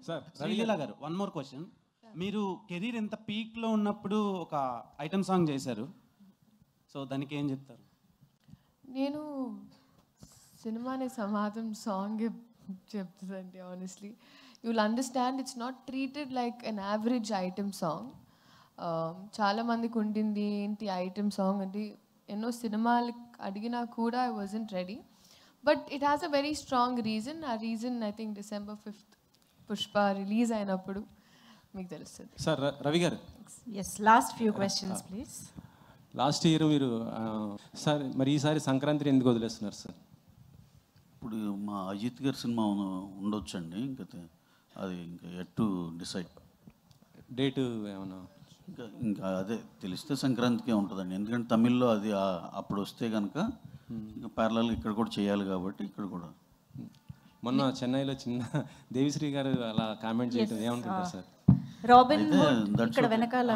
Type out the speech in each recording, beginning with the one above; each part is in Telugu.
సార్ రవిలీల గారు, వన్ మోర్ క్వశ్చన్. మీరు కెరీర్ ఎంత పీక్లో ఉన్నప్పుడు ఒక ఐటమ్ సాంగ్ చేశారు, సో దానికి ఏం చెప్తారు? నేను సినిమానే సమాధం సాంగ్ చెప్తుందండి. Honestly you will understand it's not treated like an average item song. చాలామందికి ఉండింది ఏంటి ఐటమ్ సాంగ్ అంటే, ఎన్నో సినిమాలు అడిగినా కూడా I wasn't ready. But it has a very strong reason. ఆ reason I think December 5th Pushpa release అయినప్పుడు మీకు తెలుస్తుంది. Sir Ravi garu, yes, last few questions please. Last year మీరు సార్ మరి ఈసారి సంక్రాంతిని ఎందుకు వదిలేస్తున్నారు సార్? ఇప్పుడు మా అజిత్ గారి సినిమా ఉండొచ్చండి, ఇంకా అది ఇంకా ఎట్ టు డిసైడ్ డేటు ఏమన్నా? ఇంకా అదే తెలిస్తే సంక్రాంతికే ఉంటుందండి, ఎందుకంటే తమిళ్లో అది అప్పుడు వస్తే కనుక ఇంకా ప్యారలల్ ఇక్కడ కూడా చేయాలి కాబట్టి ఇక్కడ కూడా. మొన్న చెన్నైలో చిన్న దేవిశ్రీ గారు అలా కామెంట్ చేయడం ఏమనుకుంటారు సార్? రాబిన్ ఇక్కడ వెనకాల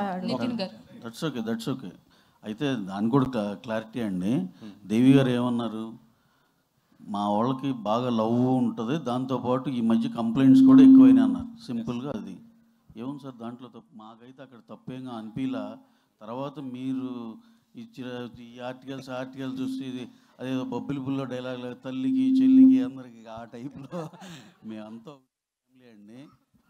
దట్స్ ఓకే. అయితే దాని కూడా క్లారిటీ అండి. దేవి గారు ఏమన్నారు, మా వాళ్ళకి బాగా లవ్ ఉంటుంది, దాంతోపాటు ఈ మధ్య కంప్లైంట్స్ కూడా ఎక్కువైనా అన్నారు. సింపుల్గా అది ఏముంది సార్ దాంట్లో తప్పు? మాకైతే అక్కడ తప్పేగా అనిపిలా. తర్వాత మీరు ఇచ్చిన ఈ ఆర్టికల్స్ చూసి అదేదో బొబ్బిలి బుల్లో డైలాగ్ తల్లికి చెల్లికి అందరికి ఆ టైప్లో మేమంతా అండి.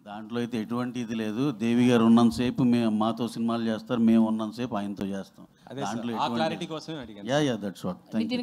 దాంట్లో అయితే ఎటువంటి ఇది లేదు. దేవి గారు ఉన్నంతసేపు మేము మాతో సినిమాలు చేస్తారు, మేము ఉన్నంతసేపు ఆయనతో చేస్తాం. దాంట్లో క్లారిటీ కోసమే అడిగాను. Yeah that's what. Thank you.